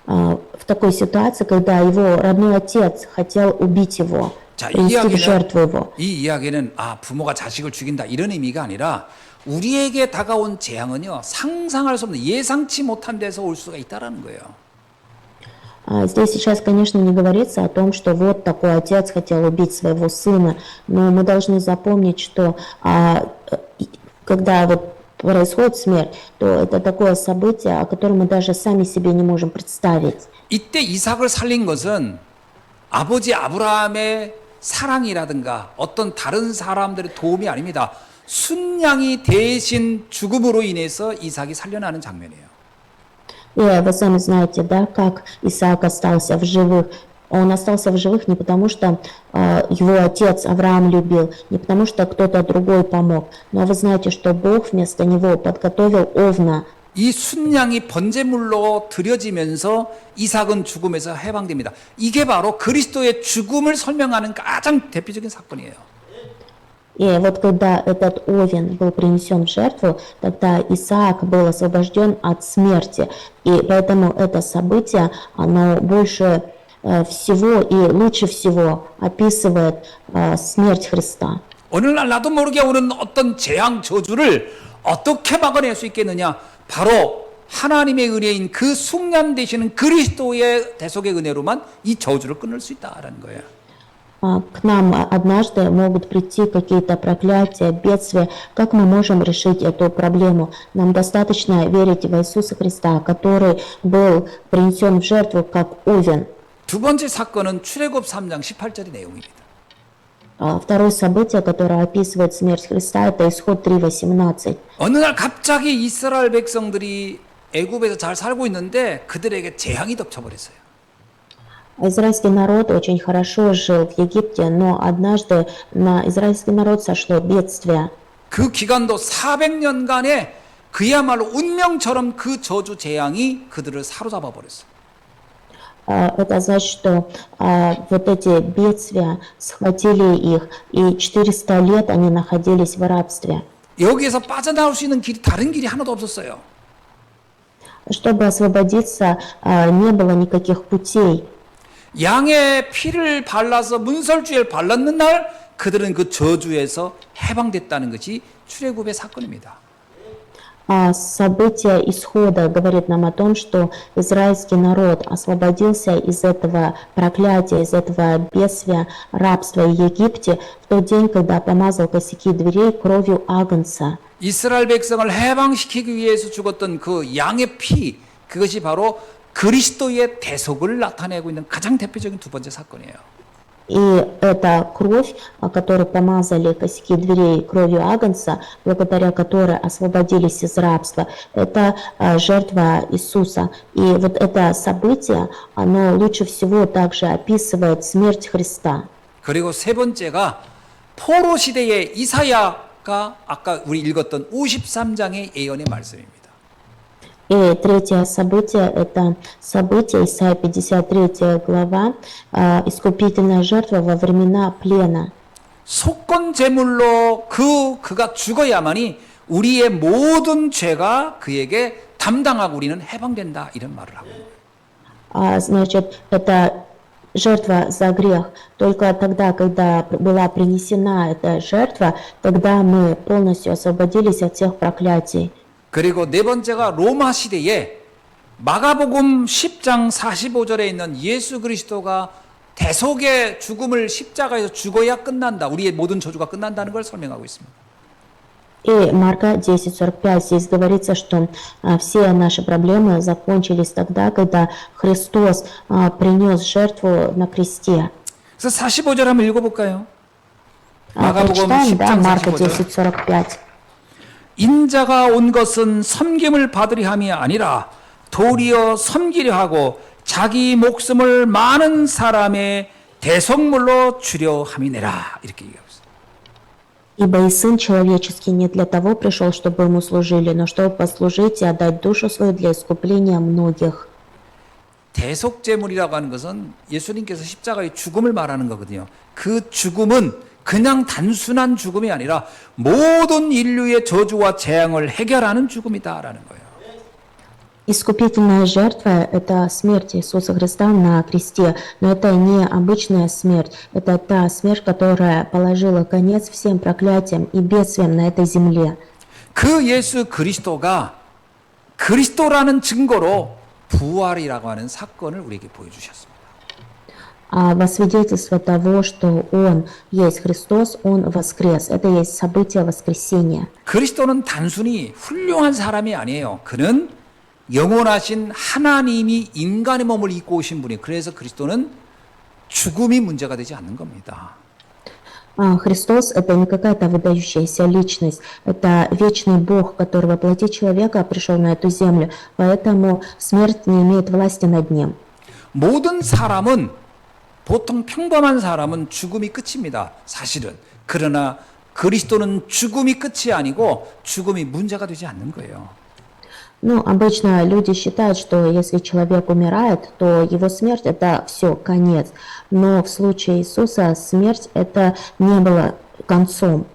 в такой ситуации, когда его родной отец хотел убить его, 자, принести в жертву его. 이 이야기는 부모가 자식을 죽인다 이런 의미가 아니라 우리에게 다가온 재앙은요, 상상할 수 없는 예상치 못한 데서 올 수가 있다라는 거예요. Здесь сейчас, конечно, не говорится о том, что вот такой отец хотел убить своего сына, но мы должны запомнить, что когда вот происходит смерть, то это такое событие, о котором мы даже сами себе не можем представить. 이때 이삭을 살린 것은 아버지 아브라함의 사랑이라든가 어떤 다른 사람들의 도움이 아닙니다. 순양이 대신 죽음으로 인해서 이삭이 살려나는 장면이에요. И вы сами знаете, да, как Исаак остался в живых. Он остался в живых не потому, что его отец Авраам любил, не потому, что кто-то другой помог, но вы знаете, что Бог вместо него подготовил овна. 이 순양이 번제물로 드려지면서 이삭은 죽음에서 해방됩니다. 이게 바로 그리스도의 죽음을 설명하는 가장 대표적인 사건이에요. И вот когда этот овен был принесен в жертву, тогда Исаак был освобожден от смерти. И поэтому это событие, оно больше всего и лучше всего описывает смерть Христа. 어느 날 나도 모르게 오는 어떤 재앙 저주를 어떻게 막아낼 수 있겠느냐? 바로 하나님의 은혜인 그 숙량 되시는 그리스도의 대속의 은혜로만 이 저주를 끊을 수 있다라는 거예요. К нам однажды могут прийти какие-то проклятия, бедствия. Как мы можем решить эту проблему? Нам достаточно верить в Иисуса Христа, который был принесен в жертву как овен. 두 번째 사건은 출애굽 3장 18절의 내용입니다. Второе событие, которое описывает смерть Христа, это Исход 3:18. 어느 날 갑자기 이스라엘 백성들이 애굽에서 잘 살고 있는데 그들에게 재앙이 덮쳐버렸어요. Израильский народ очень хорошо жил в Египте, но однажды на израильский народ сошло бедствие. 그 기간도 400년간에 그야말로 운명처럼 그 저주 재앙이 그들을 사로잡아 버렸어요. Это значит, что вот эти бедствия схватили их, и 400 лет они находились в рабстве. 여기에서 빠져나올 수 있는 길이 다른 길이 하나도 없었어요. Чтобы освободиться, не было никаких путей. 양의 피를 발라서 문설주에 발랐는 날 그들은 그 저주에서 해방됐다는 것이 출애굽의 사건입니다. Событие исхода говорит нам о том, что израильский народ освободился из этого проклятия, из этого бедствия, рабства в Египте в тот день, когда помазал косяки дверей кровью агнца. 이스라엘 백성을 해방시키기 위해서 죽었던 그 양의 피, 그것이 바로 그리스도의 대속을 나타내고 있는 가장 대표적인 두 번째 사건이에요. И эта кровь, которой помазали косяки дверей кровью агнца, благодаря которой освободились из рабства, это жертва Иисуса. И вот это событие, оно лучше всего также описывает смерть Христа. 그리고 세 번째가 포로 시대의 이사야가 아까 우리 읽었던 53장의 예언의 말씀입니다. И третье событие – это событие Исайя 53 глава, искупительная жертва во времена плена. 속건 제물로 그가 죽어야만이 우리의 모든 죄가 그에게 담당하고 우리는 해방된다 이런 말을 하고. Значит, это жертва за грех. Только тогда, когда была принесена эта жертва, тогда мы полностью освободились от всех проклятий. 그리고 네 번째가 로마 시대에 마가복음 10장 45절에 있는 예수 그리스도가 대속의 죽음을 십자가에서 죽어야 끝난다. 우리의 모든 저주가 끝난다는 걸 설명하고 있습니다. И Марка 10:45 здесь говорится, что все наши проблемы закончились тогда, когда Христос принес жертву на кресте. 그래서 45절 한번 읽어볼까요? 마가복음 Прочитаем, да, 10장 Марка 45절. 10:45. 인자가 온 것은 섬김을 받으려 함이 아니라 도리어 섬기려 하고 자기 목숨을 많은 사람의 대속물로 주려 함이니라 이렇게 얘기하고 있어요. Ибо и Сын Человеческий не для того пришел, чтобы ему служили, но чтобы послужить и отдать душу свою для искупления многих. 대속제물이라고 하는 것은 예수님께서 십자가의 죽음을 말하는 거거든요. 그 죽음은 그냥 단순한 죽음이 아니라 모든 인류의 저주와 재앙을 해결하는 죽음이다라는 거예요. Искупительная жертва – это смерть Иисуса Христа на кресте, но это не обычная смерть, это та смерть, которая положила конец всем проклятиям и бедствиям на этой земле. 그 예수 그리스도가 그리스도라는 증거로 부활이라고 하는 사건을 우리에게 보여주셨습니다. Во свидетельство того, что Он есть Христос, Он воскрес. Это есть событие воскресения. 그리스도는 단순히 훌륭한 사람이 아니에요. 그는 영원하신 하나님이 인간의 몸을 입고 오신 분이 그래서 그리스도는 죽음이 문제가 되지 않는 겁니다. Христос — это не какая-то выдающаяся личность, это вечный Бог, который во плоти человека пришел на эту землю, поэтому смерть не имеет власти над ним. 모든 사람은 보통 평범한 사람은 죽음이 끝입니다. 사실은. 그러나 그리스도는 죽음이 끝이 아니고 죽음이 문제가 되지 않는 거예요. Ну, обычно люди считают, что если человек умирает, то его смерть — это все, конец. Но в случае Иисуса смерть — это не было концом.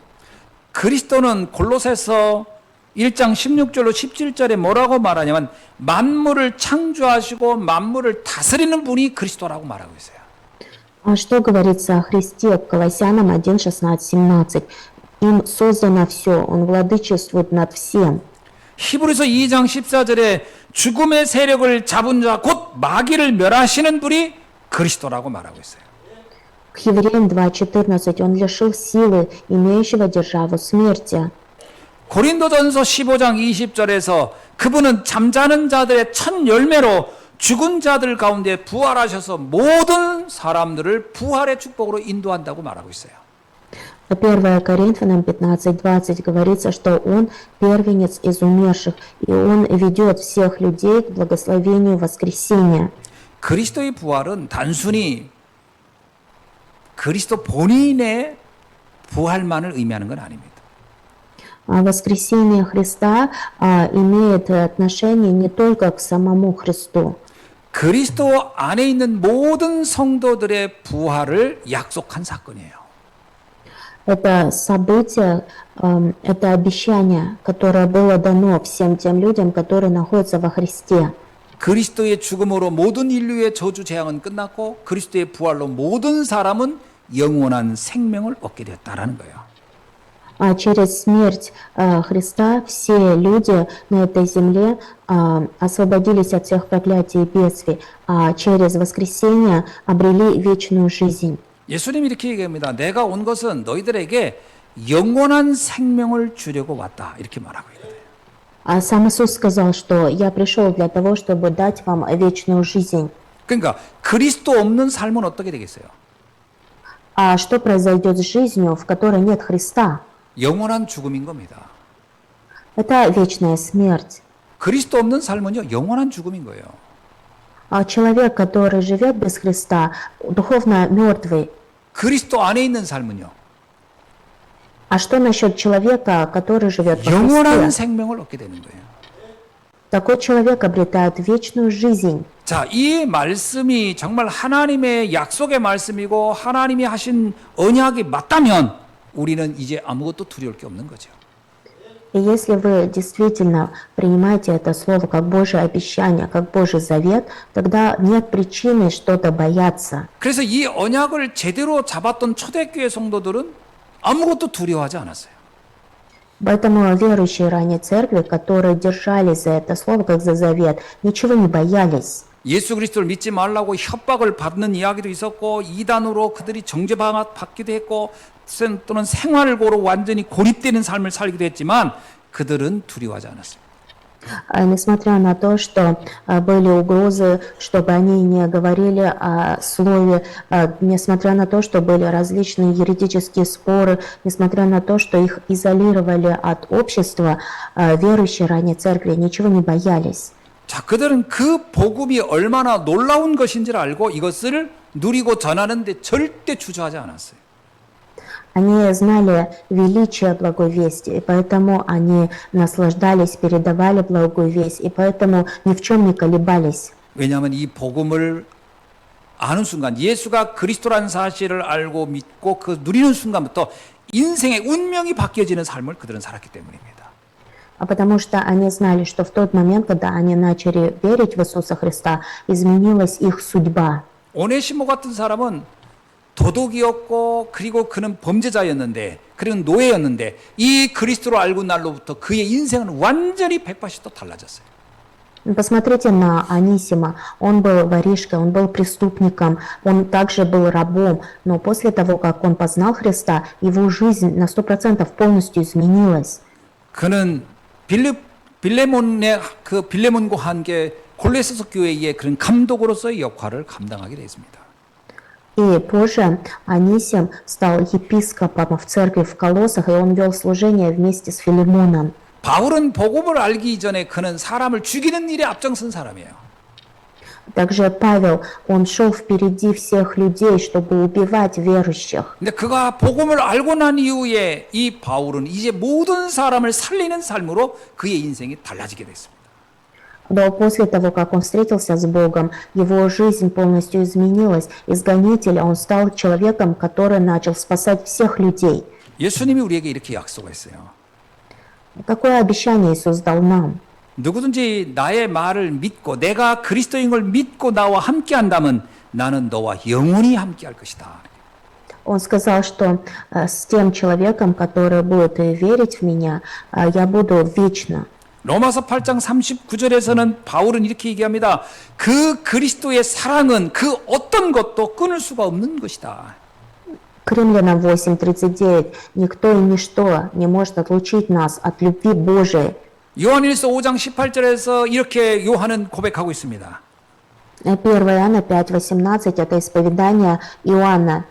그리스도는 골로새서 1장 16절로 17절에 뭐라고 말하냐면 만물을 창조하시고 만물을 다스리는 분이 그리스도라고 말하고 있어요. А что говорится о Христе в Колоссянам 1, 16, 17? Им создано все, Он владычествует над всем. 히브리서 2장 14절에 죽음의 세력을 잡은 자 곧 마귀를 멸하시는 분이 그리스도라고 말하고 있어요. К Евреям 2.14 Он лишил силы, имеющего державу смерти. 고린도전서 15장 20절에서 그분은 잠자는 자들의 첫 열매로 죽은 자들 가운데 부활하셔서 모든 사람들을 부활의 축복으로 인도한다고 말하고 있어요. 1 Коринфянам 15.20 говорится, что Он первенец из умерших, и Он ведет всех людей к благословению воскресения. 그리스도의 부활은 단순히 그리스도 본인의 부활만을 의미하는 건 아닙니다. Воскресение Христа имеет отношение не только к самому Христу. 그리스도 안에 있는 모든 성도들의 부활을 약속한 사건이에요. Это событие, это обещание, которое было дано всем тем людям, которые находятся во Христе. 그리스도의 죽음으로 모든 인류의 저주 재앙은 끝났고 그리스도의 부활로 모든 사람은 영원한 생명을 얻게 되었다라는 거예요. Через смерть Христа все люди на этой земле освободились от всех проклятий и бедствий, а через воскресение обрели вечную жизнь. 예수님이 이렇게 얘기합니다. 내가 온 것은 너희들에게 영원한 생명을 주려고 왔다. 이렇게 말하고 있거든요. А сам Иисус сказал, что «Я пришел для того, чтобы дать вам вечную жизнь». 그러니까 그리스도 없는 삶은 어떻게 되겠어요? А что произойдет с жизнью, в которой нет Христа? 영원한 죽음인 겁니다. Это вечная смерть. 그리스도 없는 삶은요, 영원한 죽음인 거예요. А человек, который живет без Христа, духовно мертвый. 그리스도 안에 있는 삶은요, А что насчет человека, который живет во 영원한 Христе? 생명을 얻게 되는 거예요. Такой человек обретает вечную жизнь. 자, 이 말씀이 정말 하나님의 약속의 말씀이고 하나님이 하신 언약이 맞다면 우리는 이제 아무것도 두려울 게 없는 거죠. И если вы действительно принимаете это слово как Божье обещание, как Божий завет, тогда нет причины что-то бояться. 그래서 이 언약을 제대로 잡았던 초대교회 성도들은 아무것도 두려워하지 않았어요. Поэтому верующие ранней церкви, которые держались за это слово как за завет, ничего не боялись. 예수 그리스도를 믿지 말라고 협박을 받는 이야기도 있었고 이단으로 그들이 정죄받기도 했고 또는 생활고로 완전히 고립되는 삶을 살기도 했지만 그들은 두려워하지 않았습니다. Несмотря на то, что были угрозы, чтобы они не говорили о слове, несмотря на то, что были различные юридические споры, несмотря на то, что их изолировали от общества, верующие ранней церкви ничего не боялись. 자, 그들은 그 복음이 얼마나 놀라운 것인지를 알고 이것을 누리고 전하는데 절대 주저하지 않았어요. Они знали величие благой вести, и поэтому они наслаждались, передавали благую весть, и поэтому ни в чем не колебались. 왜냐하면 이 복음을 아는 순간 예수가 그리스도라는 사실을 알고 믿고 그 누리는 순간부터 인생의 운명이 바뀌어지는 삶을 그들은 살았기 때문입니다. Потому что они знали, что в тот момент, когда они начали верить в Иисуса Христа, изменилась их судьба. 오네시모 같은 사람은 도둑이었고 그리고 그는 범죄자였는데 그리고 노예였는데 이 그리스도를 알고 날로부터 그의 인생은 완전히 180도 달라졌어요. Посмотрите на Анисима. Он был воришкой, он был преступником, он также был рабом, но после того, как он познал Христа, его жизнь на 100% полностью изменилась. 그는 빌레몬과 함께 골로새서 교회의 그런 감독으로서의 역할을 감당하게 되었습니다. И позже Анисим стал епископом в церкви в Колоссах, и он вел служение вместе с Филимоном. 바울은 복음을 알기 전에 그는 사람을 죽이는 일에 앞장선 사람이에요. Также Павел, он шел впереди всех людей, чтобы убивать верующих. 근데 그가 복음을 알고 난 이후에 이 바울은 이제 모든 사람을 살리는 삶으로 그의 인생이 달라지게 됐습니다. Но после того, как он встретился с Богом, его жизнь полностью изменилась. Из гонителя он стал человеком, который начал спасать всех людей. 예수님이 우리에게 이렇게 약속했어요. Какое обещание Иисус дал нам? 누구든지 나의 말을 믿고 내가 그리스도인 걸 믿고 나와 함께 한다면 나는 너와 영원히 함께 할 것이다. Он сказал, что с тем человеком, который будет верить в меня, я буду вечно. 로마서 8장 39절에서는 바울은 이렇게 얘기합니다. 그 그리스도의 사랑은 그 어떤 것도 끊을 수가 없는 것이다. К Римлянам 8:39. Никто и ничто не может отлучить нас от любви Божией. 요한일서 5장 18절에서 이렇게 요한은 고백하고 있습니다. 1 Иоанна 5:18 это исповедание Иоанна.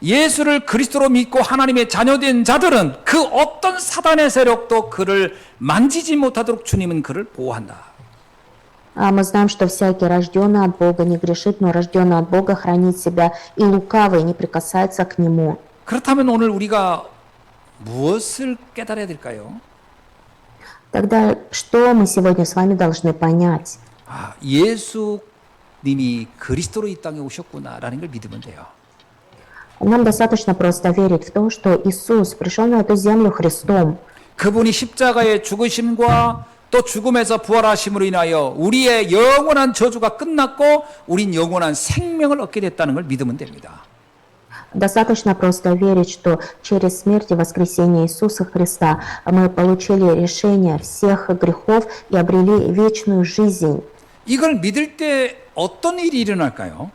예수를 그리스도로 믿고 하나님의 자녀된 자들은 그 어떤 사단의 세력도 그를 만지지 못하도록 주님은 그를 보호한다. Мы знаем, что всякий рожденный от Бога не грешит, но рожденный от Бога хранит себя, и лукавый не прикасается к нему. 그렇다면 오늘 우리가 무엇을 깨달아야 될까요? Тогда что мы сегодня с вами должны понять? 예수님이 그리스도로 이 땅에 오셨구나라는 걸 믿으면 돼요. Нам достаточно просто верить в то, что Иисус пришел на эту землю Христом. 그분이 십자가의 죽으심과 또 죽음에서 부활하심으로 인하여 우리의 영원한 저주가 끝났고 우린 영원한 생명을 얻게 됐다는 걸 믿으면 됩니다. Достаточно просто верить, что через смерть и воскресение Иисуса Христа мы получили решение всех грехов и обрели вечную жизнь. 이걸 믿을 때 어떤 일이 일어날까요?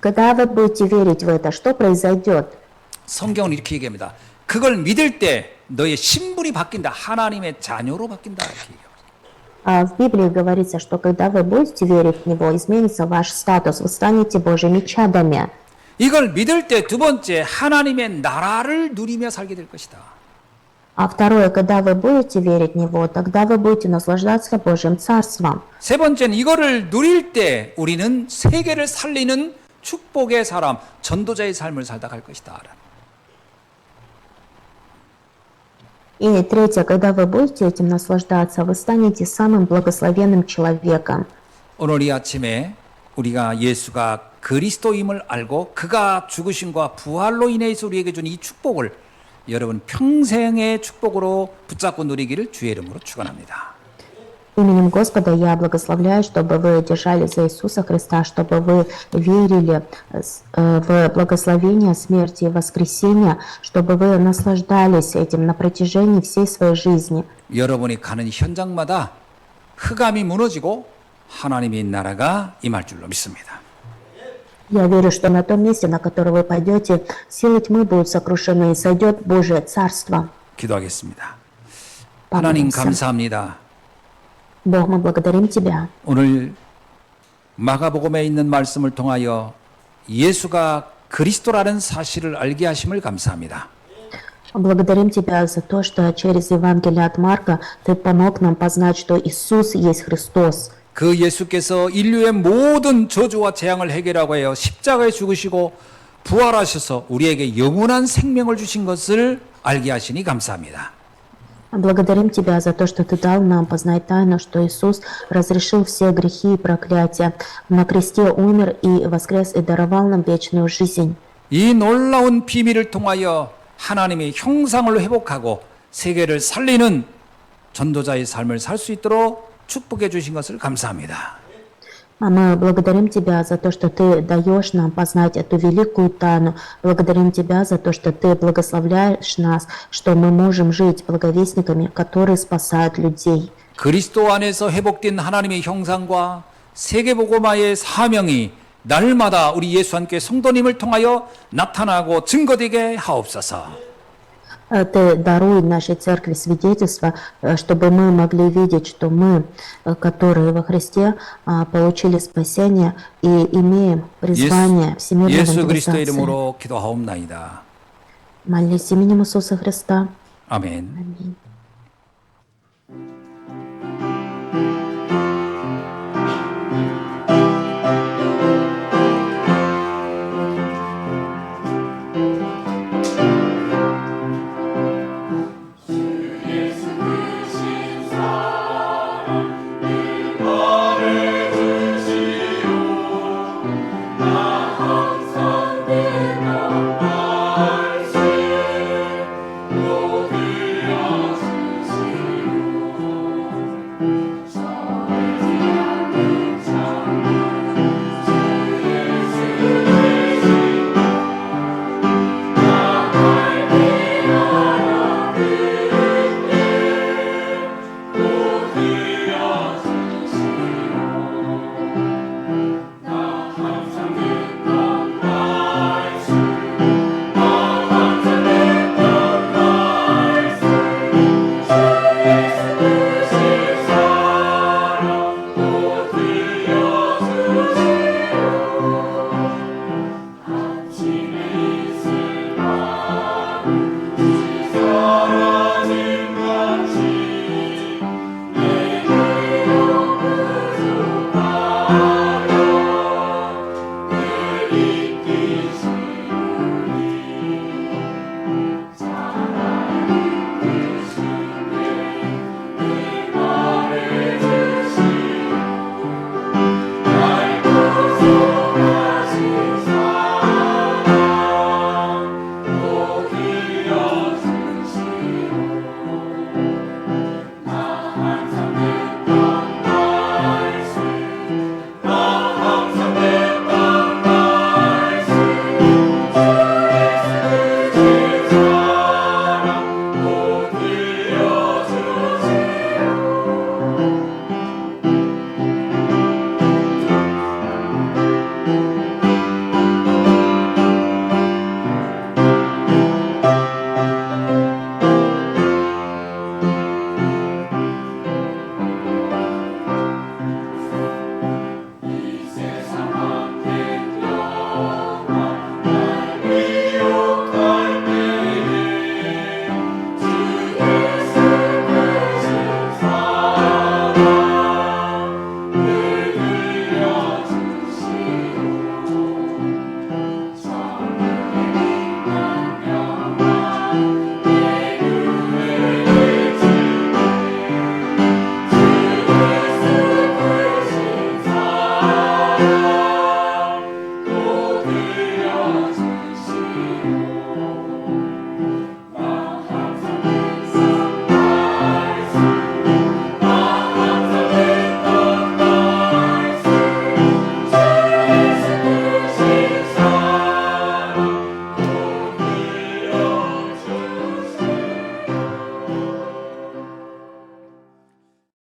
Когда вы будете верить в это, что произойдет? 성경은 이렇게 얘기합니다. 그걸 믿을 때 너의 신분이 바뀐다. 하나님의 자녀로 바뀐다. 이렇게 얘기합니다. В Библии говорится, что когда вы будете верить в Него, изменится ваш статус, вы станете Божьими чадами. 이걸 믿을 때 두 번째 하나님의 나라를 누리며 살게 될 것이다. А второе, когда вы будете верить в Него, тогда вы будете наслаждаться Божьим Царством. 세 번째는 이거를 누릴 때 우리는 세계를 살리는 축복의 사람, 전도자의 삶을 살다 갈 것이다. И третье, когда вы будете этим наслаждаться, вы станете самым благословенным человеком. 오늘 이 아침에 우리가 예수가 그리스도임을 알고 그가 죽으심과 부활로 인해서 우리에게 준 이 축복을 여러분 평생의 축복으로 붙잡고 누리기를 주의 이름으로 축원합니다. Именем Господа я благословляю, чтобы вы держались за Иисуса Христа, чтобы вы верили в благословение смерти и воскресения, чтобы вы наслаждались этим на протяжении всей своей жизни. 여러분이 가는 현장마다 흑암이 무너지고 하나님의 나라가 임할 줄로 믿습니다. Я верю, что на том месте, на которое вы пойдете, силы тьмы будут сокрушены и сойдет Божие Царство. 기도하겠습니다. 하나님 감사합니다. Бог, мы благодарим Тебя. 오늘 마가복음에 있는 말씀을 통하여 예수가 그리스도라는 사실을 알게 하심을 감사합니다. Благодарим Тебя за то, что через Евангелие от Марка Ты помог нам познать, что Иисус есть Христос. 그 예수께서 인류의 모든 저주와 재앙을 해결하고 하여 십자가에 죽으시고 부활하셔서 우리에게 영원한 생명을 주신 것을 알게 하시니 감사합니다. Благодарим Тебя за то, что Ты дал нам познать тайну, что Иисус разрешил все грехи и проклятия, на кресте умер и воскрес и даровал нам вечную жизнь. 이 놀라운 비밀을 통하여 하나님의 형상을 회복하고 세계를 살리는 전도자의 삶을 살 수 있도록 축복해 주신 것을 감사합니다. Мы благодарим Тебя за то, что Ты даешь нам познать эту великую тайну. Благодарим Тебя за то, что Ты благословляешь нас, что мы можем жить благовестниками, которые спасают людей. 그리스도 안에서 회복된 하나님의 형상과 세계복음화의 사명이 날마다 우리 예수 함께 성도님을 통하여 나타나고 증거되게 하옵소서. Ты даруй нашей церкви свидетельство, чтобы мы могли видеть, что мы, которые во Христе, получили спасение и имеем призвание всемирной 예수 그리스도의 евангелизации. 이름으로 기도하옵나이다. Молись именем Иисуса Христа. 아멘. Аминь.